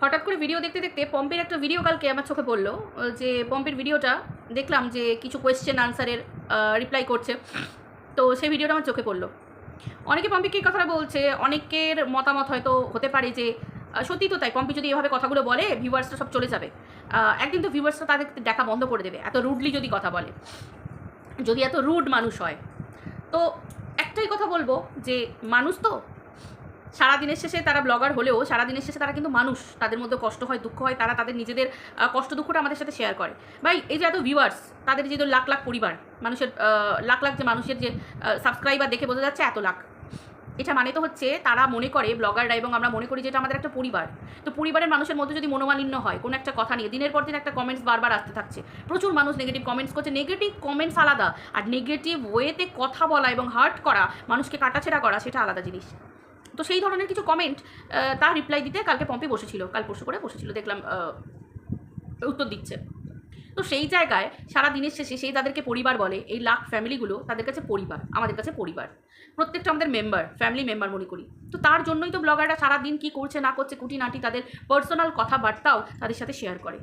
হঠাৎ করে ভিডিও দেখতে দেখতে পম্পির একটা ভিডিও কালকে আমার চোখে পড়লো, যে পম্পির ভিডিওটা দেখলাম যে কিছু কোয়েশ্চেন আনসারের রিপ্লাই করছে। তো সেই ভিডিওটা আমার চোখে পড়লো। অনেকে পম্পিকে এই কথাটা বলছে, অনেকের মতামত হয়তো হতে পারে যে সত্যি তো তাই, পম্পি যদি এভাবে কথাগুলো বলে ভিউয়ার্সরা সব চলে যাবে, একদিন তো ভিউয়ার্সরা তাদের দেখা বন্ধ করে দেবে, এত রুডলি যদি কথা বলে, যদি এত রুড মানুষ হয়। তো একটাই কথা বলবো যে মানুষ তো সারাদিনের শেষে তারা ব্লগার হলেও সারাদিনের শেষে তারা কিন্তু মানুষ, তাদের মধ্যে কষ্ট হয়, দুঃখ হয়, তারা তাদের নিজেদের কষ্ট দুঃখটা আমাদের সাথে শেয়ার করে। ভাই এই যে এত ভিউয়ার্স, তাদের যে লাখ লাখ পরিবার, মানুষের লাখ লাখ যে মানুষের যে সাবস্ক্রাইবার, দেখে বোঝা যাচ্ছে এত লাখ। এটা মানে তো হচ্ছে তারা মনে করে, ব্লগাররা এবং আমরা মনে করি যে এটা আমাদের একটা পরিবার। তো পরিবারের মানুষের মধ্যে যদি মনোমালিন্য হয় কোনো একটা কথা নিয়ে, দিনের পর দিন একটা কমেন্টস বারবার আসতে থাকছে, প্রচুর মানুষ নেগেটিভ কমেন্টস করছে। নেগেটিভ কমেন্টস আলাদা, আর নেগেটিভ ওয়েতে কথা বলা এবং হার্ট করা, মানুষকে কাটাছেড়া করা, সেটা আলাদা জিনিস। তো সেই ধরনের কিছু কমেন্ট তার রিপ্লাই দিতে কালকে পম্পি বসেছিল, কাল পরশু করে বসেছিল, দেখলাম উত্তর দিচ্ছে। তো সেই জায়গায় সারা দিনের শেষে সেই তাদেরকে পরিবার বলে, এই লাখ ফ্যামিলিগুলো তাদের কাছে পরিবার, আমাদের কাছে পরিবার, প্রত্যেকটা আমাদের মেম্বার, ফ্যামিলি মেম্বার মনে করি। তো তার জন্যই তো ব্লগাররা সারাদিন কী করছে না করছে খুঁটিনাটি তাদের পার্সোনাল কথাবার্তাও তাদের সাথে শেয়ার করে।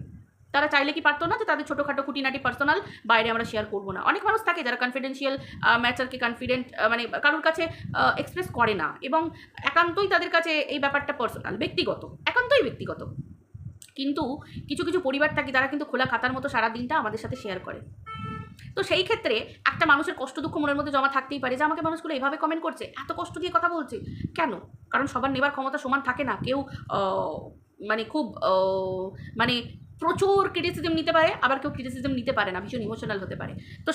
তারা চাইলে কি পারতো না যে তাদের ছোটোখাটো খুঁটিনাটি পার্সোনাল বাইরে আমরা শেয়ার করবো না? অনেক মানুষ থাকে যারা কনফিডেন্সিয়াল ম্যাটারকে কনফিডেন্ট মানে কারোর কাছে এক্সপ্রেস করে না, এবং একান্তই তাদের কাছে এই ব্যাপারটা পার্সোনাল, ব্যক্তিগত, একান্তই ব্যক্তিগত। কিন্তু কিছু কিছু পরিবার থাকে যারা কিন্তু খোলা খাতার মতো সারা দিনটা আমাদের সাথে শেয়ার করে। তো সেই ক্ষেত্রে একটা মানুষের কষ্ট দুঃখ মনের মধ্যে জমা থাকতেই পারে যে আমাকে মানুষগুলো এভাবে কমেন্ট করছে, এত কষ্ট দিয়ে কথা বলছে কেন? কারণ সবার নেবার ক্ষমতা সমান থাকে না। কেউ মানে খুব মানে প্রচুর ক্রিটিসিজম নিতে পারে, আবার কেউ ক্রিটিসিজম নিতে পারে না, ভীষণ ইমোশনাল হতে পারে। তো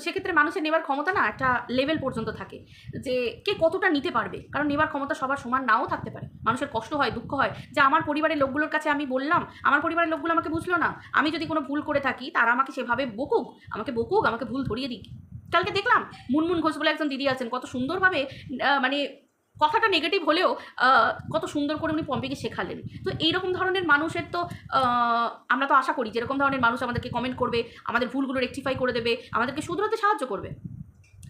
সেক্ষেত্রে মানুষের নেবার ক্ষমতা না একটা লেভেল পর্যন্ত থাকে, যে কে কতটা নিতে পারবে। কারণ নেবার ক্ষমতা সবার সমান নাও থাকতে পারে। মানুষের কষ্ট হয়, দুঃখ হয়, যে আমার পরিবারের লোকগুলোর কাছে আমি বললাম, আমার পরিবারের লোকগুলো আমাকে বুঝলো না, আমি যদি কোনো ভুল করে থাকি তারা আমাকে সেভাবে বকুক, আমাকে ভুল ধরিয়ে দিক। কালকে দেখলাম মুনমুন ঘোষ বলে একজন দিদি আছেন, কত সুন্দরভাবে মানে কথাটা নেগেটিভ হলেও কত সুন্দর করে উনি পম্পিকে শেখালেন। তো এইরকম ধরনের মানুষের তো আমরা তো আশা করি যেরকম ধরনের মানুষ আমাদেরকে কমেন্ট করবে, আমাদের ভুলগুলো রেকটিফাই করে দেবে, আমাদেরকে শুধরাতে সাহায্য করবে।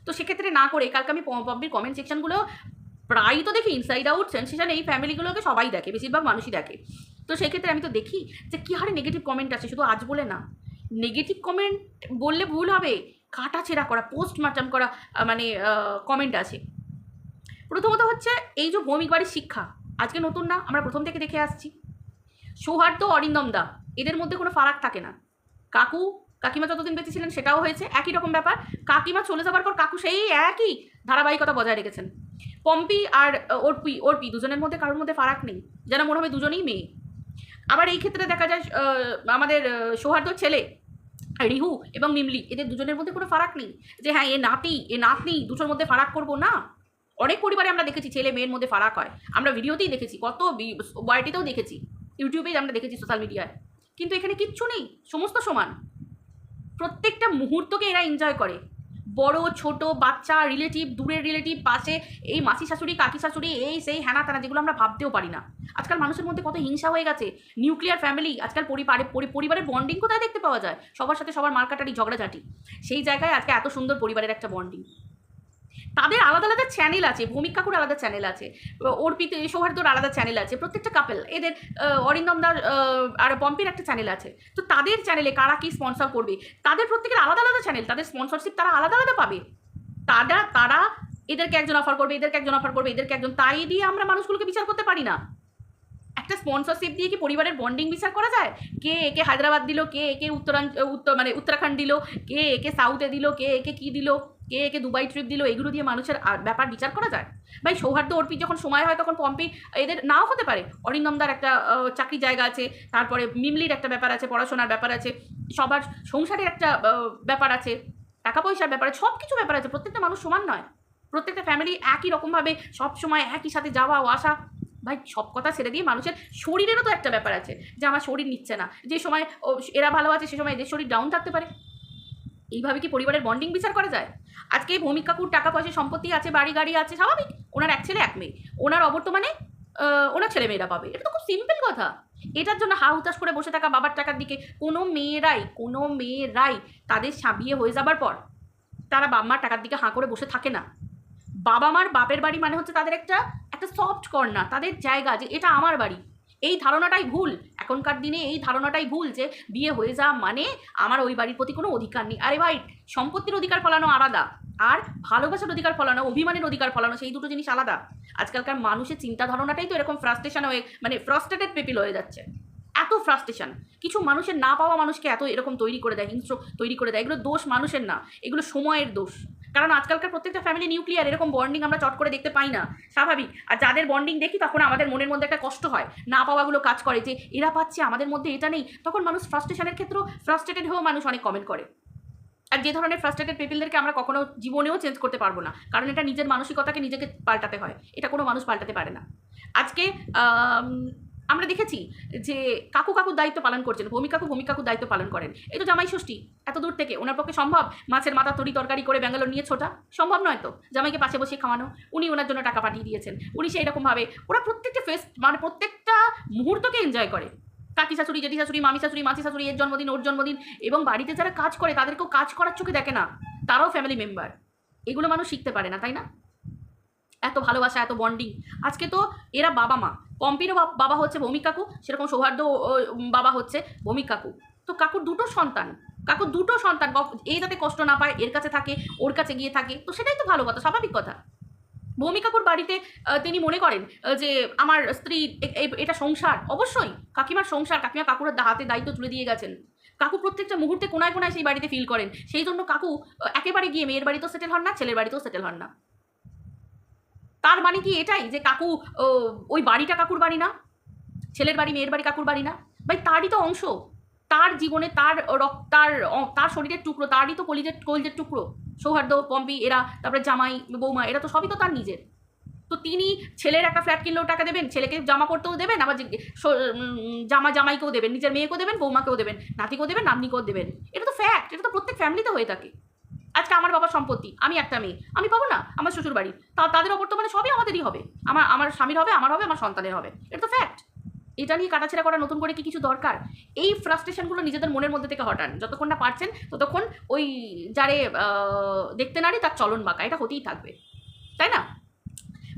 তো সেক্ষেত্রে না করে কালকে আমি পম্পির কমেন্ট সেকশনগুলো প্রায় তো দেখি, ইনসাইড আউট সেনসেশন এই ফ্যামিলিগুলোকে সবাই দেখে, বেশিরভাগ মানুষই দেখে। তো সেক্ষেত্রে আমি তো দেখি যে কী হারে নেগেটিভ কমেন্ট আছে, শুধু আজ বলে না, নেগেটিভ কমেন্ট বললে ভুল হবে, কাটাছেড়া করা, পোস্ট মার্টাম করা মানে কমেন্ট আছে। প্রথমত হচ্ছে এই যে ভৌমিক বাড়ির শিক্ষা, আজকে নতুন না, আমরা প্রথম থেকে দেখে আসছি। সৌহার্দ্য, অরিন্দম দা, এদের মধ্যে কোনো ফারাক থাকে না। কাকিমা যতদিন বেঁচে ছিলেন সেটাও হয়েছে একই রকম ব্যাপার। কাকিমা চলে যাবার পর কাকু সেই একই ধারাবাহিকতা বজায় রেখেছেন। পম্পি আর অর্পি দুজনের মধ্যে কারোর মধ্যে ফারাক নেই, যেন মনে হবে দুজনেই মেয়ে। আবার এই ক্ষেত্রে দেখা যায় আমাদের সৌহার্দ্যর ছেলে রিহু এবং মিমলি, এদের দুজনের মধ্যে কোনো ফারাক নেই যে হ্যাঁ এ নাতনি দুটোর মধ্যে ফারাক করবো না। অনেক পরিবারে আমরা দেখেছি ছেলে মেয়ের মধ্যে ফারাক হয়, আমরা ভিডিওতেই দেখেছি, কত ওয়াইটিতেও দেখেছি, ইউটিউবেই আমরা দেখেছি, সোশ্যাল মিডিয়ায়। কিন্তু এখানে কিচ্ছু নেই, সমস্ত সমান। প্রত্যেকটা মুহূর্তকে এরা এনজয় করে, বড় ছোট বাচ্চা, রিলেটিভ, দূরের রিলেটিভ, পাশে এই মাসি শাশুড়ি, কাকি শাশুড়ি, এই সেই হ্যানা তানা, যেগুলো আমরা ভাবতেও পারি না। আজকাল মানুষের মধ্যে কত হিংসা হয়ে গেছে, নিউক্লিয়ার ফ্যামিলি, আজকাল পরিবারের বন্ডিং কোথায় দেখতে পাওয়া যায়? সবার সাথে সবার মারকাটারি, ঝগড়াঝাটি। সেই জায়গায় আজকে এত সুন্দর পরিবারের একটা বন্ডিং। তাদের আলাদা আলাদা চ্যানেল আছে, ভৌমিক কাকুর আলাদা চ্যানেল আছে, অর্পিতে সৌহার্দ্যর আলাদা চ্যানেল আছে, প্রত্যেকটা কাপেল, এদের অরিন্দমদার আর পম্পির একটা চ্যানেল আছে। তো তাদের চ্যানেলে কারা কি স্পন্সর করবে, তাদের প্রত্যেকের আলাদা আলাদা চ্যানেল, তাদের স্পন্সরশিপ তারা আলাদা আলাদা পাবে। তারা এদেরকে একজন অফার করবে, এদেরকে একজন, তাই দিয়ে আমরা মানুষগুলোকে বিচার করতে পারি না। একটা স্পন্সরশিপ দিয়ে কি পরিবারের বন্ডিং বিচার করা যায়? কে একে হায়দ্রাবাদ দিল, কে একে উত্তরাখণ্ড দিল, কে একে সাউথে দিল, কে একে কী দিল, কে একে দুবাই ট্রিপ দিল, এগুলো দিয়ে মানুষের ব্যাপার বিচার করা যায়? ভাই সৌহার্দ্য অর্পি যখন সময় হয় তখন পম্পি এদের নাও হতে পারে, অরিন্দমদার একটা চাকরি জায়গা আছে, তারপরে মিমলির একটা ব্যাপার আছে, পড়াশোনার ব্যাপার আছে, সবার সংসারের একটা ব্যাপার আছে, টাকা পয়সার ব্যাপার আছে, সব কিছু ব্যাপার আছে। প্রত্যেকটা মানুষ সমান নয়, প্রত্যেকটা ফ্যামিলি একই রকমভাবে সব সময় একই সাথে যাওয়া ও আসা। ভাই সব কথা ছেড়ে দিয়ে মানুষের শরীরেরও তো একটা ব্যাপার আছে, যে আমার শরীর নিচ্ছে না, যে সময় এরা ভালো আছে সে সময় এদের শরীর ডাউন থাকতে পারে। এইভাবে কি পরিবারের বন্ডিং বিচার করা যায়? আজকে ভৌমিক কাকুর টাকা পয়সা সম্পত্তি আছে, বাড়ি গাড়ি আছে, স্বাভাবিক, ওনার এক ছেলে এক মেয়ে, ওনার অবর্তমানে ওনার ছেলে মেয়েরা পাবে, এটা তো খুব সিম্পল কথা। এটার জন্য হা হুতাশ করে বসে থাকা বাবার টাকার দিকে কোনো মেয়েরাই তাদের বিয়ে হয়ে যাবার পর তারা বাবা মার টাকার দিকে হাঁ করে বসে থাকে না। বাবা মার বাপের বাড়ি মানে হচ্ছে তাদের একটা সফট কর্নার, তাদের জায়গা, যে এটা আমার বাড়ি, এই ধারণাটাই ভুল। এখনকার দিনে এই ধারণাটাই ভুল যে বিয়ে হয়ে যাওয়া মানে আমার ওই বাড়ির প্রতি কোনো অধিকার নেই। আরে ভাই, সম্পত্তির অধিকার ফলানো আলাদা, আর ভালোবাসার অধিকার ফলানো, অভিমানের অধিকার ফলানো, সেই দুটো জিনিস আলাদা। আজকালকার মানুষের চিন্তা ধারণাটাই তো এরকম ফ্রাস্ট্রেশন হয়ে, মানে ফ্রাস্ট্রেটেড পিপল হয়ে যাচ্ছে। এত ফ্রাস্ট্রেশন, কিছু মানুষের না পাওয়া মানুষকে এত এরকম তৈরি করে দেয়, হিংস্র তৈরি করে দেয়। এগুলো দোষ মানুষের না, এগুলো সময়ের দোষ। কারণ আজকালকার প্রত্যেকটা ফ্যামিলি নিউক্লিয়ার, এরকম বন্ডিং আমরা চট করে দেখতে পাই না, স্বাভাবিক। আর যাদের বন্ডিং দেখি তখন আমাদের মনের মধ্যে একটা কষ্ট হয়, না পাওয়াগুলো কাজ করে যে এরা পাচ্ছে আমাদের মধ্যে এটা নেই। তখন মানুষ ফ্রাস্ট্রেশনের ক্ষেত্রেও ফ্রাস্ট্রেটেড হয়েও মানুষ অনেক কমেন্ট করে। আর যে ধরনের ফ্রাস্ট্রেটেড পিপলদেরকে আমরা কখনো জীবনেও চেঞ্জ করতে পারবো না, কারণ এটা নিজের মানসিকতাকে নিজেকে পাল্টাতে হয়, এটা কোনো মানুষ পাল্টাতে পারে না। আজকে আমরা দেখেছি যে কাকুর দায়িত্ব পালন করছেন, ভূমি কাকুর দায়িত্ব পালন করেন। এই তো জামাই ষষ্ঠী, এত দূর থেকে ওনার পক্ষে সম্ভব মাছের মাথা তরকারি করে ব্যাঙ্গালোর নিয়ে ছোটা? সম্ভব নয় তো। জামাইকে পাশে বসে খাওয়ানো, উনি ওনার জন্য টাকা পাঠিয়ে দিয়েছেন, উনি সেই রকমভাবে ওরা প্রত্যেকটা মানে প্রত্যেকটা মুহূর্তকে এনজয় করে। কাকি শাশুড়ি, জেঠি শাশুড়ি, মামি শাশুড়ি, মাসি শাশুড়ি, এর জন্মদিন, ওর জন্মদিন, এবং বাড়িতে যারা কাজ করে তাদেরকেও কাজ করার চোখে দেখে না, তারাও ফ্যামিলি মেম্বার। এগুলো মানুষ শিখতে পারে না, তাই না? এত ভালোবাসা, এত বন্ডিং। আজকে তো এরা বাবা মা, পম্পিরও বাবা হচ্ছে ভৌমিক কাকু, সেরকম সৌহার্দ্য বাবা হচ্ছে ভৌমিক কাকু। তো কাকুর দুটো সন্তান, এই যাতে কষ্ট না পায়, এর কাছে থাকে, ওর কাছে গিয়ে থাকে, তো সেটাই তো ভালো কথা, স্বাভাবিক কথা। ভৌমিক কাকুর বাড়িতে তিনি মনে করেন যে আমার স্ত্রী এটা সংসার, অবশ্যই কাকিমার সংসার, কাকিমা কাকুর হাতে দায়িত্ব তুলে দিয়ে গেছেন। কাকু প্রত্যেকটা মুহূর্তে কোনায় কোনায় সেই বাড়িতে ফিল করেন, সেই জন্য কাকু একেবারে গিয়ে মেয়ের বাড়িতেও সেটেল হন না, ছেলের বাড়িতেও সেটেল হন না। তার মানে কি এটাই যে কাকু ওই বাড়িটা কাকুর বাড়ি না, ছেলের বাড়ি মেয়ের বাড়ি কাকুর বাড়ি না? ভাই তারই তো অংশ, তার জীবনে, তার শরীরের টুকরো, তারই তো কলিজের টুকরো। সৌহার্দ্য, পম্পি, এরা, তারপরে জামাই বৌমা, এরা তো সবই তো তার নিজের। তো তিনি ছেলের একটা ফ্ল্যাট কিনলেও টাকা দেবেন, ছেলেকে জামা করতেও দেবেন, আবার জামাইকেও দেবেন, নিজের মেয়েকেও দেবেন, বৌমাকেও দেবেন, নাতিকেও দেবেন, নাতনিকেও দেবেন। এটা তো ফ্যাক্ট, এটা তো প্রত্যেক ফ্যামিলিতে হয়ে থাকে। আজকে আমার বাবার সম্পত্তি, আমি একটা মেয়ে, আমি পাবো না? আমার শ্বশুর বাড়ি, তাদের ওপর তো মানে সবই আমাদেরই হবে, আমার স্বামীর হবে, আমার হবে, আমার সন্তানের হবে। এটা তো ফ্যাক্ট। এটা নিয়ে কাটাছেড়া করা নতুন করে কি কিছু দরকার? এই ফ্রাস্ট্রেশনগুলো নিজেদের মনের মধ্যে থেকে হটান, যতক্ষণ না পারছেন ততক্ষণ ওই যারে দেখতে নারী তার চলন বাঁকা, এটা হতেই থাকবে, তাই না?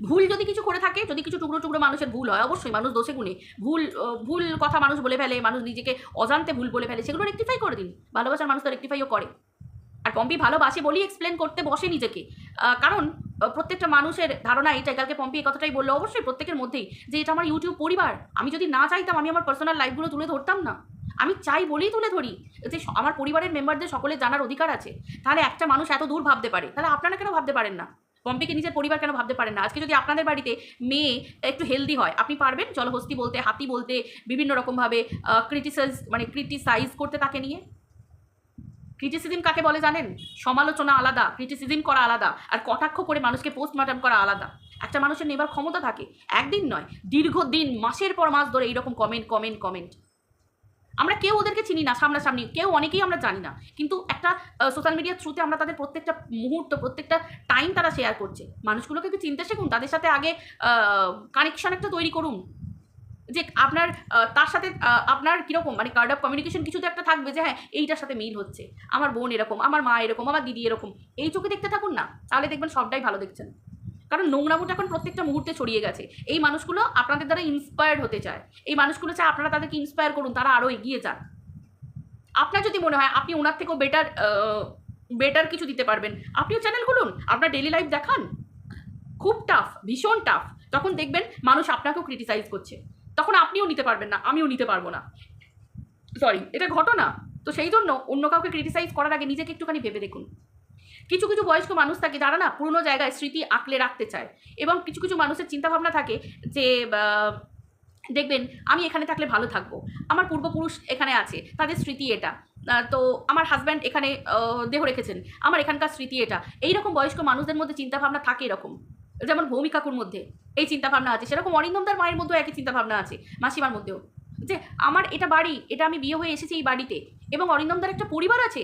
ভুল যদি কিছু করে থাকে, যদি কিছু টুকরো টুকরো মানুষের ভুল হয়, অবশ্যই মানুষ দোষে গুণে ভুল কথা মানুষ বলে ফেলে, মানুষ নিজেকে অজান্তে ভুল বলে ফেলে, সেগুলো রেক্টিফাই করে দিন। ভালোবাসার মানুষ তো রেক্টিফাইও করে। আর পম্পি ভালোবাসে বলেই এক্সপ্লেন করতে বসে নিজেকে, কারণ প্রত্যেকটা মানুষের ধারণা এটাই। কালকে পম্পি এই কথাটাই বললো, অবশ্যই প্রত্যেকের মধ্যেই, যে এটা আমার ইউটিউব পরিবার, আমি যদি না চাইতাম আমি আমার পার্সোনাল লাইফগুলো তুলে ধরতাম না, আমি চাই বলেই তুলে ধরি, যে আমার পরিবারের মেম্বারদের সকলের জানার অধিকার আছে। তাহলে একটা মানুষ এত দূর ভাবতে পারে, তাহলে আপনারা কেন ভাবতে পারেন না? পম্পিকে নিজের পরিবার কেন ভাবতে পারেন না? আজকে যদি আপনাদের বাড়িতে মেয়ে একটু হেলদি হয়, আপনি পারবেন জলহস্তি বলতে, হাতি বলতে, বিভিন্ন রকমভাবে ক্রিটিসাইজ করতে তাকে নিয়ে? ক্রিটিসিজম কাকে বলে জানেন? সমালোচনা আলাদা, ক্রিটিসিজম করা আলাদা, আর কটাক্ষ করে মানুষকে পোস্টমর্টম করা আলাদা। একটা মানুষের নেবার ক্ষমতা থাকে, একদিন নয়, দীর্ঘদিন, মাসের পর মাস ধরে এইরকম কমেন্ট। আমরা কেউ ওদেরকে চিনি না সামনাসামনি, কেউ অনেকেই আমরা জানি না, কিন্তু একটা সোশ্যাল মিডিয়ার থ্রুতে আমরা তাদের প্রত্যেকটা মুহূর্ত, প্রত্যেকটা টাইম তারা শেয়ার করছে। মানুষগুলোকে একটু চিনতে শিখুন, তাদের সাথে আগে কানেকশন একটা তৈরি করুন, যে আপনার তার সাথে আপনার কীরকম মানে কার্ড অফ কমিউনিকেশন কিছু তো একটা থাকবে, যে হ্যাঁ এইটার সাথে মিল হচ্ছে, আমার বোন এরকম, আমার মা এরকম, আমার দিদি এরকম, এই চোখে দেখতে থাকুন না, তাহলে দেখবেন সবটাই ভালো দেখছেন। কারণ নোংরামোটা এখন প্রত্যেকটা মুহূর্তে ছড়িয়ে গেছে। এই মানুষগুলো আপনাদের দ্বারা ইন্সপায়ার্ড হতে চায়, এই মানুষগুলো চায় আপনারা তাদেরকে ইন্সপায়ার করুন, তারা আরও এগিয়ে যান। আপনার যদি মনে হয় আপনি ওনার থেকেও বেটার কিছু দিতে পারবেন, আপনিও চ্যানেল খুলুন, আপনার ডেইলি লাইফ দেখান। খুব টাফ, ভীষণ টাফ, তখন দেখবেন মানুষ আপনাকেও ক্রিটিসাইজ করছে, তখন আপনিও নিতে পারবেন না, আমিও নিতে পারবো না, সরি, এটা ঘটনা। তো সেই জন্য অন্য কাউকে ক্রিটিসাইজ করার আগে নিজেকে একটুখানি ভেবে দেখুন। কিছু কিছু বয়স্ক মানুষ থাকে যারা না পুরনো জায়গায় স্মৃতি আঁকলে রাখতে চায়, এবং কিছু কিছু মানুষের চিন্তাভাবনা থাকে যে দেখবেন আমি এখানে থাকলে ভালো থাকবো, আমার পূর্বপুরুষ এখানে আছে, তাদের স্মৃতি এটা, তো আমার হাজব্যান্ড এখানে দেহ রেখেছেন, আমার এখানকার স্মৃতি এটা। এইরকম বয়স্ক মানুষদের মধ্যে চিন্তাভাবনা থাকে এরকম, যেমন ভৌমিক কাকুর মধ্যে এই চিন্তাভাবনা আছে, সেরকম অরিন্দমদার মায়ের মধ্যেও একই চিন্তাভাবনা আছে, মাসিমার মধ্যেও, যে আমার এটা বাড়ি, এটা আমি বিয়ে হয়ে এসেছি এই বাড়িতে, এবং অরিন্দমদার একটা পরিবার আছে,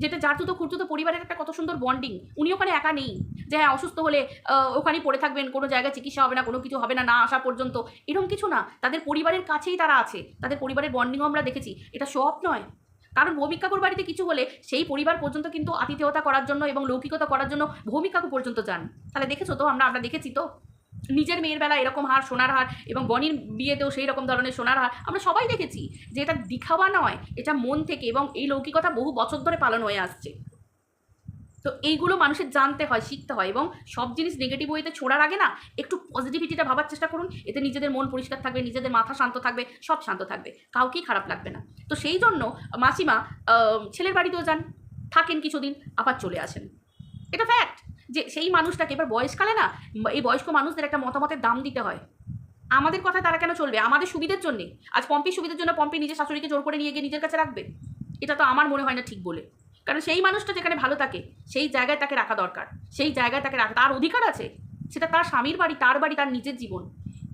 যেটা জাতুতো খুঁড়তুতো পরিবারের একটা কত সুন্দর বন্ডিং। উনি ওখানে একা নেই, যে হ্যাঁ অসুস্থ হলে ওখানেই পড়ে থাকবেন, কোনো জায়গায় চিকিৎসা হবে না, কোনো কিছু হবে না, না আসা পর্যন্ত, এরকম কিছু না, তাদের পরিবারের কাছেই তারা আছে, তাদের পরিবারের বন্ডিংও আমরা দেখেছি। এটা শো অফ নয়, কারণ ভৌমিক কাকুর বাড়িতে কিছু হলে সেই পরিবার পর্যন্ত কিন্তু আতিথেয়তা করার জন্য এবং লৌকিকতা করার জন্য ভৌমিক কাকু পর্যন্ত যান। তাহলে দেখেছো তো, আমরা দেখেছি তো। নিজের মেয়ের বেলা এরকম হার, সোনার হার, এবং বনির বিয়েতেও সেই রকম ধরনের সোনার হার আমরা সবাই দেখেছি, যে এটা দিখাওয়া নয়, এটা মন থেকে, এবং এই লৌকিকতা বহু বছর ধরে পালন হয়ে আসছে। তো এইগুলো মানুষের জানতে হয়, শিখতে হয়, এবং সব জিনিস নেগেটিভ ওয়েতে ছোড়ার আগে না একটু পজিটিভিটিটা ভাবার চেষ্টা করুন। এতে নিজেদের মন পরিষ্কার থাকবে, নিজেদের মাথা শান্ত থাকবে, সব শান্ত থাকবে, কাউকেই খারাপ লাগবে না। তো সেই জন্য মাসিমা ছেলের বাড়িতেও যান, থাকেন কিছুদিন, আবার চলে আসেন। এটা ফ্যাক্ট যে সেই মানুষটাকে এবার বয়সকালে না এই বয়স্ক মানুষদের একটা মতামতের দাম দিতে হয়। আমাদের কথায় তারা কেন চলবে? আমাদের সুবিধার জন্যে। আজ পম্পির সুবিধার জন্য পম্পি নিজের শাশুড়িকে জোর করে নিয়ে গিয়ে নিজের কাছে রাখবে? এটা তো আমার মনে হয় না ঠিক বলে। কারণ সেই মানুষটা যেখানে ভালো থাকে সেই জায়গায় তাকে রাখা দরকার, সেই জায়গায় তাকে রাখা তার অধিকার আছে। সেটা তার স্বামীর বাড়ি, তার বাড়ি, তার নিজের জীবন।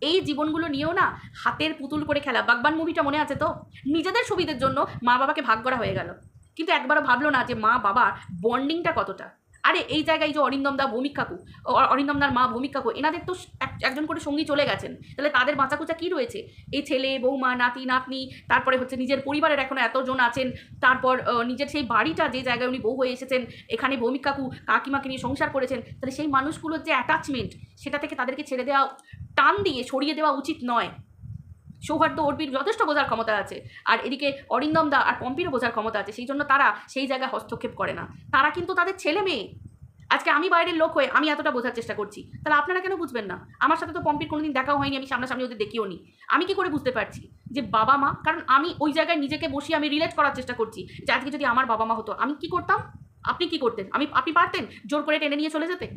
এই জীবনগুলো নিয়েও না হাতের পুতুল করে খেলা। বাগবান মুভিটা মনে আছে তো? নিজেদের সুবিধার জন্য মা বাবাকে ভাগ করা হয়ে গেল, কিন্তু একবারও ভাবলো না যে মা বাবার বন্ডিংটা কতটা। আরে এই জায়গায় যে অরিন্দম দা, ভৌমিক কাকু, অরিন্দমদার মা ভৌমিক কাকু, এনাদের তো একজন করে সঙ্গী চলে গেছেন, তাহলে তাদের বাঁচাকুচা কী রয়েছে? এই ছেলে, বৌমা, নাতি নাতনি, তারপরে হচ্ছে নিজের পরিবারের এখনও এতজন আছেন, তারপর নিজের সেই বাড়িটা যে জায়গায় উনি বউ হয়ে এসেছেন, এখানে ভৌমিক কাকু কাকিমাকে নিয়ে সংসার করেছেন, তাহলে সেই মানুষগুলোর যে অ্যাটাচমেন্ট, সেটা থেকে তাদেরকে ছেড়ে দেওয়া, টান দিয়ে সরিয়ে দেওয়া উচিত নয়। সৌহার্দ্য অর্পির যথেষ্ট বোঝার ক্ষমতা আছে, আর এদিকে অরিন্দম দা আর পম্পিরও বোঝার ক্ষমতা আছে, সেই জন্য তারা সেই জায়গায় হস্তক্ষেপ করে না। তারা কিন্তু তাদের ছেলে মেয়ে। আজকে আমি বাইরের লোক হয়ে আমি এতটা বোঝার চেষ্টা করছি, তাহলে আপনারা কেন বুঝবেন না? আমার সাথে তো পম্পির কোনোদিন দেখাও হয়নি, আমি সামনাসামনি ওদের দেখিও নি। আমি কি করে বুঝতে পারছি যে বাবা মা? কারণ আমি ওই জায়গায় নিজেকে বসিয়ে আমি রিলেট করার চেষ্টা করছি যে আজকে যদি আমার বাবা মা হতো আমি কি করতাম, আপনি কি করতেন? আপনি পারতেন জোর করে টেনে নিয়ে চলে যেতে?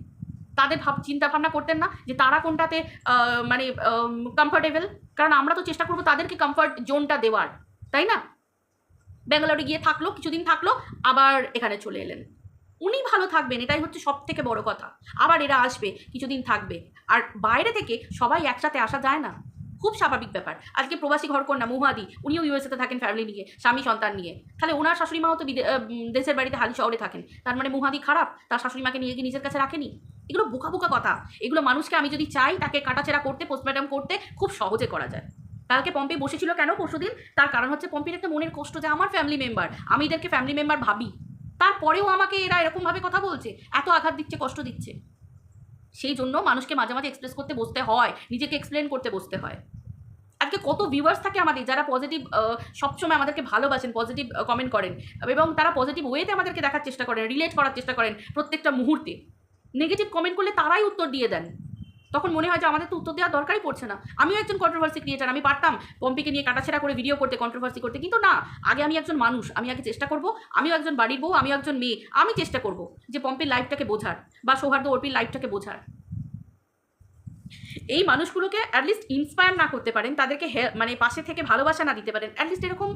তাদের চিন্তা ভাবনা করতেন না যে তারা কোনটাতে মানে কমফর্টেবল? কারণ আমরা তো চেষ্টা করবো তাদেরকে কমফর্ট জোনটা দেওয়ার, তাই না? ব্যাঙ্গালোরে গিয়ে থাকলো, কিছুদিন থাকলো, আবার এখানে চলে এলেন। উনি ভালো থাকবেন, এটাই হচ্ছে সব থেকে বড় কথা। আবার এরা আসবে, কিছুদিন থাকবে। আর বাইরে থেকে সবাই একসাথে আসা যায় না, খুব স্বাভাবিক ব্যাপার। আজকে প্রবাসী ঘরকন্যা মুহাদি, উনিও ইউএসএতে থাকেন ফ্যামিলি নিয়ে, স্বামী সন্তান নিয়ে। তাহলে ওনার শাশুড়ি মাও তো দেশের বাড়িতে হালি শহরে থাকেন, তার মানে মুহাদি খারাপ? তার শাশুড়ি মাকে নিয়ে গিয়ে নিজের কাছে রাখেনি? এগুলো বোকা বোকা কথা। এগুলো মানুষকে আমি যদি চাই তাকে কাটাছেড়া করতে, পোস্টমর্টম করতে খুব সহজে করা যায়। কালকে পম্পি বসেছিল কেন পরশুদিন? তার কারণ হচ্ছে পম্পির একটা মনের কষ্ট যে আমার ফ্যামিলি মেম্বার, আমি এদেরকে ফ্যামিলি মেম্বার ভাবি, তারপরেও আমাকে এরা এরকমভাবে কথা বলছে, এত আঘাত দিচ্ছে, কষ্ট দিচ্ছে। সেই জন্য মানুষকে মাঝে মাঝে এক্সপ্রেস করতে বসতে হয়, নিজেকে এক্সপ্লেন করতে বসতে হয়। আজকে কত ভিউয়ার্স থাকে আমাদের যারা পজিটিভ, সবসময় আমাদেরকে ভালোবাসেন, পজিটিভ কমেন্ট করেন, এবং তারা পজিটিভ ওয়েতে আমাদেরকে দেখার চেষ্টা করেন, রিলেট করার চেষ্টা করেন প্রত্যেকটা মুহূর্তে। নেগেটিভ কমেন্ট করলে তারাই উত্তর দিয়ে দেন, তখন মনে হয় যে আমাদের তো উত্তর দেওয়ার দরকারই পড়ছে না। আমিও একজন কন্ট্রোভার্সি ক্রিয়েটার, আমি পারতাম পম্পিকে নিয়ে কাটাছেড়া করে ভিডিও করতে, কন্ট্রোভার্সি করতে, কিন্তু না, আগে আমি একজন মানুষ, আমি আগে চেষ্টা করব, আমিও একজন বাড়ির বউ, আমিও একজন মেয়ে, আমি চেষ্টা করব যে পম্পির লাইফটাকে বোঝার, বা সৌহার্দ্য অর্পির লাইফটাকে বোঝার। এই মানুষগুলোকে অ্যাটলিস্ট ইন্সপায়ার না করতে পারেন, তাদেরকে মানে পাশে থেকে ভালোবাসা না দিতে পারেন, অ্যাটলিস্ট এরকম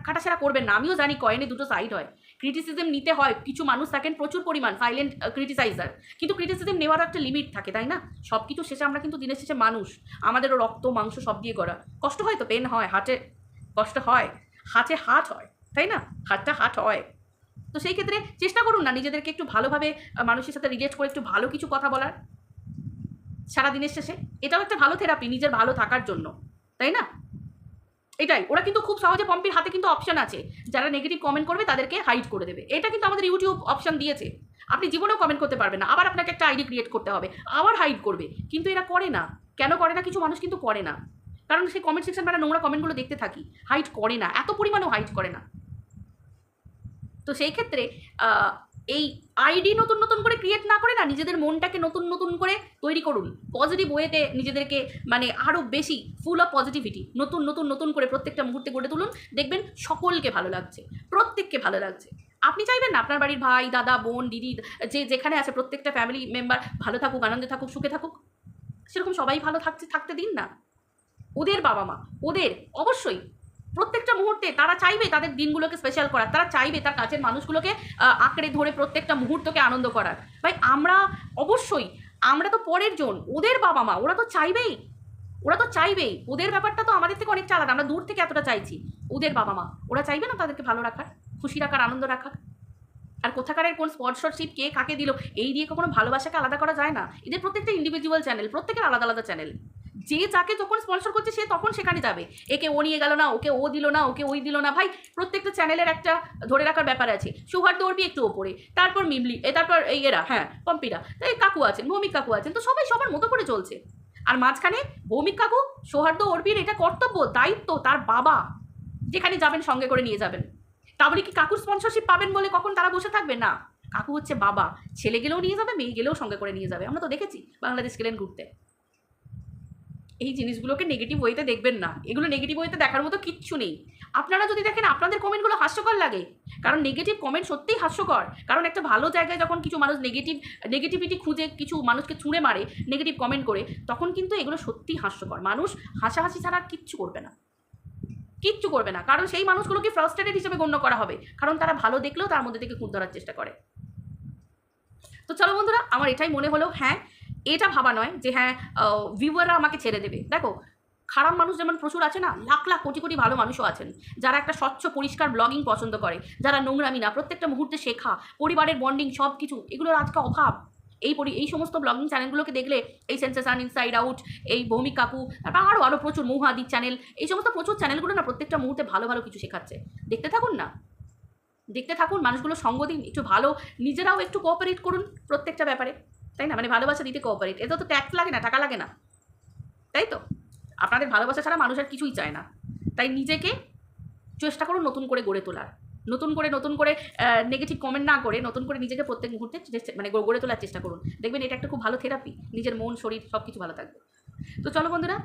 কাটাছেড়া করবেন না। আমিও জানি কয়েনে দুটো সাইড হয়, ক্রিটিসিজম নিতে হয়, কিছু মানুষ থাকেন প্রচুর পরিমাণ সাইলেন্ট ক্রিটিসাইজার, কিন্তু ক্রিটিসিজম নেওয়ার একটা লিমিট থাকে, তাই না? সব কিছু শেষে আমরা কিন্তু দিনের শেষে মানুষ, আমাদেরও রক্ত মাংস সব দিয়ে করা, কষ্ট হয় তো, পেন হয়, হার্টে কষ্ট হয়, হাতে হাট হয়, তাই না? হাতটা হাট হয়। তো সেই ক্ষেত্রে চেষ্টা করুন না নিজেদেরকে একটু ভালোভাবে মানুষের সাথে রিলেট করে একটু ভালো কিছু কথা বলার সারাদিনের শেষে। এটাও একটা ভালো থেরাপি নিজের ভালো থাকার জন্য, তাই না? এটাই, ওরা কিন্তু খুব সহজে, পম্পির হাতে কিন্তু অপশান আছে, যারা নেগেটিভ কমেন্ট করবে তাদেরকে হাইড করে দেবে। এটা কিন্তু আমাদের ইউটিউব অপশান দিয়েছে, আপনি জীবনেও কমেন্ট করতে পারবেন না, আবার আপনাকে একটা আইডি ক্রিয়েট করতে হবে, আবার হাইড করবে। কিন্তু এরা করে না। কেন করে না? কিছু মানুষ কিন্তু করে না, কারণ সেই কমেন্ট সেকশন মানে নোংরা কমেন্টগুলো দেখতে থাকি, হাইড করে না, এত পরিমাণেও হাইড করে না। তো সেই ক্ষেত্রে এই আইডি নতুন নতুন করে ক্রিয়েট না করে না, নিজেদের মনটাকে নতুন নতুন করে তৈরি করুন, পজিটিভ ওয়েতে নিজেদেরকে মানে আরও বেশি ফুল অফ পজিটিভিটি নতুন নতুন নতুন করে প্রত্যেকটা মুহূর্তে গড়ে তুলুন। দেখবেন সকলকে ভালো লাগছে, প্রত্যেককে ভালো লাগছে। আপনি চাইবেন না আপনার বাড়ির ভাই, দাদা, বোন, দিদি, যে যেখানে আছে প্রত্যেকটা ফ্যামিলি মেম্বার ভালো থাকুক, আনন্দে থাকুক, সুখে থাকুক? সেরকম সবাই ভালো থাকতে দিন না। ওদের বাবা মা, ওদের অবশ্যই প্রত্যেকটা মুহূর্তে তারা চাইবে তাদের দিনগুলোকে স্পেশাল করার, তারা চাইবে তার কাছের মানুষগুলোকে আঁকড়ে ধরে প্রত্যেকটা মুহূর্তকে আনন্দ করার। ভাই আমরা অবশ্যই, আমরা তো পরের জন, ওদের বাবা মা, ওরা তো চাইবেই, ওদের ব্যাপারটা তো আমাদের থেকে অনেকটা আলাদা, আমরা দূর থেকে এতটা চাইছি। ওদের বাবা মা, ওরা চাইবে না তাদেরকে ভালো রাখার, খুশি রাখার, আনন্দ রাখার? আর কোথাকারের কোন স্পন্সরশিপ কে কাকে দিল, এই দিয়ে কখনো ভালোবাসাকে আলাদা করা যায় না। এদের প্রত্যেকটা ইন্ডিভিজুয়াল চ্যানেল, প্রত্যেকের আলাদা আলাদা চ্যানেল, যে যাকে যখন স্পন্সর করছে সে তখন সেখানে যাবে। একে ও নিয়ে গেল না, ওকে ও দিল না, ওকে ওই দিল না। ভাই প্রত্যেকটা চ্যানেলের একটা ধরে রাখার ব্যাপার আছে। সৌহার্দ্য অর্পি একটু ওপরে, তারপর মিমলি, তারপর এই এরা, হ্যাঁ পম্পিরা, তাই কাকু আছেন, ভৌমিক কাকু আছেন, তো সবাই সবার মতো করে চলছে। আর মাঝখানে ভৌমিক কাকু, সৌহার্দ্য অর্পির এটা কর্তব্য, দায়িত্ব, তার বাবা যেখানে যাবেন সঙ্গে করে নিয়ে যাবেন। তাহলে কি কাকুর স্পন্সরশিপ পাবেন বলে কখন তারা বসে থাকবে? না, কাকু হচ্ছে বাবা, ছেলে গেলেও নিয়ে যাবে, মেয়ে গেলেও সঙ্গে করে নিয়ে যাবে। আমরা তো দেখেছি বাংলাদেশ গেলেন ঘুরতে। এই জিনিসগুলোকে নেগেটিভ ওয়েতে দেখবেন না, এগুলো নেগেটিভ ওয়েতে দেখার মতো কিচ্ছু নেই। আপনারা যদি দেখেন আপনাদের কমেন্টগুলো হাস্যকর লাগে, কারণ নেগেটিভ কমেন্ট সত্যিই হাস্যকর। কারণ একটা ভালো জায়গায় যখন কিছু মানুষ নেগেটিভিটি খুঁজে কিছু মানুষকে ছুঁড়ে মারে, নেগেটিভ কমেন্ট করে, তখন কিন্তু এগুলো সত্যিই হাস্যকর। মানুষ হাসাহাসি ছাড়া আর কিচ্ছু করবে না, কিচ্ছু করবে না, কারণ সেই মানুষগুলোকে ফ্রাস্ট্রেটেড হিসেবে গণ্য করা হবে, কারণ তারা ভালো দেখলেও তার মধ্যে থেকে খুঁত ধরার চেষ্টা করে। তো চলো বন্ধুরা, আমার এটাই মনে হলো, হ্যাঁ এটা ভাবা নয় যে হ্যাঁ ভিউয়াররা আমাকে ছেড়ে দেবে। দেখো, খারাপ মানুষ যেমন প্রচুর আছে না, লাখ লাখ কোটি কোটি ভালো মানুষও আছেন, যারা একটা স্বচ্ছ পরিষ্কার ব্লগিং পছন্দ করে, যারা নোংরামি না, প্রত্যেকটা মুহূর্তে শেখা, পরিবারের বন্ডিং, সব কিছু, এগুলোর আজকে অভাব। এই সমস্ত ব্লগিং চ্যানেলগুলোকে দেখলে, এই সেন্সেশন, ইনসাইড আউট, এই ভৌমিক কাকু, তারপর আরও প্রচুর মৌহাদির চ্যানেল, এই সমস্ত প্রচুর চ্যানেলগুলো না প্রত্যেকটা মুহূর্তে ভালো ভালো কিছু শেখাচ্ছে। দেখতে থাকুন না, দেখতে থাকুন, মানুষগুলো সঙ্গ দিন, একটু ভালো, নিজেরাও একটু কোঅপারেট করুন প্রত্যেকটা ব্যাপারে, তাই না? মানে ভালোবাসা দিতে কোঅপারেট, এতে তো ট্যাক্স লাগে না, টাকা লাগে না, তাই তো? আপনাদের ভালোবাসা ছাড়া মানুষ আর কিছুই চায় না। তাই নিজেকে চেষ্টা করুন নতুন করে গড়ে তোলার, নতুন করে নেগেটিভ কমেন্ট না করে নতুন করে নিজেকে প্রত্যেক মুহূর্তে মানে গড়ে তোলার চেষ্টা করুন। দেখবেন এটা একটা খুব ভালো থেরাপি, নিজের মন শরীর সব কিছু ভালো থাকবে। তো চলো বন্ধুরা,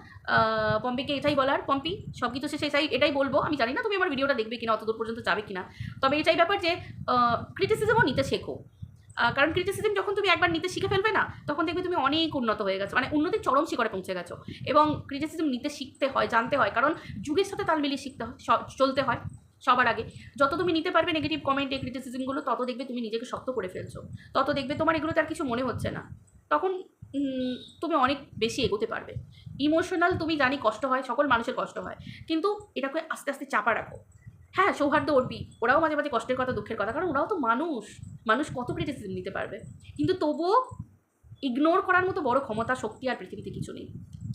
পম্পিকে এটাই বলার, পম্পি সব কিছু শেষে এটাই বলবো, আমি জানি না তুমি আমার ভিডিওটা দেখবে কিনা, অত দূর পর্যন্ত যাবে কিনা, তবে এটাই ব্যাপার যে ক্রিটিসিজমও নিতে শেখো। কারণ ক্রিটিসিজম যখন তুমি একবার নিতে শিখে ফেলবে না, তখন দেখবে তুমি অনেক উন্নত হয়ে গেছো, মানে উন্নতির চরম শিখরে পৌঁছে গেছো। এবং ক্রিটিসিজম নিতে শিখতে হয়, জানতে হয়, কারণ যুগের সাথে তাল মিলিয়ে শিখতে হয়, চলতে হয় সবার আগে। যত তুমি নিতে পারবে নেগেটিভ কমেন্টে ক্রিটিসিজমগুলো, তত দেখবে তুমি নিজেকে শক্ত করে ফেলছো, তত দেখবে তোমার এগুলোতে আর কিছু মনে হচ্ছে না, তখন তুমি অনেক বেশি এগোতে পারবে। ইমোশনাল, তুমি জানি কষ্ট হয়, সকল মানুষের কষ্ট হয়, কিন্তু এটাকে আস্তে আস্তে চাপা রাখো। হ্যাঁ, সৌহার্দ্য অর্পি, ওরাও মাঝে মাঝে কষ্টের কথা, দুঃখের কথা, কারণ ওরাও তো মানুষ কত ক্রিটিসিজম নিতে পারবে, কিন্তু তবুও ইগনোর করার মতো বড় ক্ষমতা, শক্তি আর পৃথিবীতে কিছু নেই।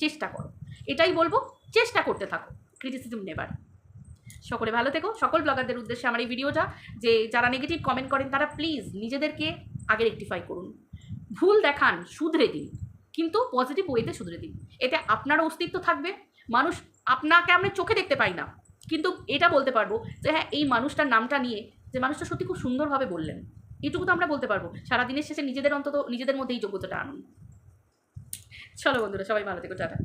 চেষ্টা করো, এটাই বলবো, চেষ্টা করতে থাকো ক্রিটিসিজম নেবার। সকলে ভালো থেকো। সকল ব্লগারদের উদ্দেশ্যে আমার এই ভিডিওটা, যে যারা নেগেটিভ কমেন্ট করেন তারা প্লিজ নিজেদেরকে আগে রেকটিফাই করুন, ভুল দেখান, শুধরে দিন, কিন্তু পজিটিভ ওয়েতে শুধরে দিন। এতে আপনারও অস্তিত্ব থাকবে, মানুষ আপনাকে আমরা চোখে দেখতে পাই না, কিন্তু এটা বলতে পারবো যে হ্যাঁ, এই মানুষটার নামটা নিয়ে, যে মানুষটা সত্যি খুব সুন্দরভাবে বললেন, এটুকু তো আমরা বলতে পারবো। সারাদিনের শেষে নিজেদের মধ্যে এই যোগ্যতাটা আনুন। চলো বন্ধুরা, সবাই ভালো থেকো, টাটা।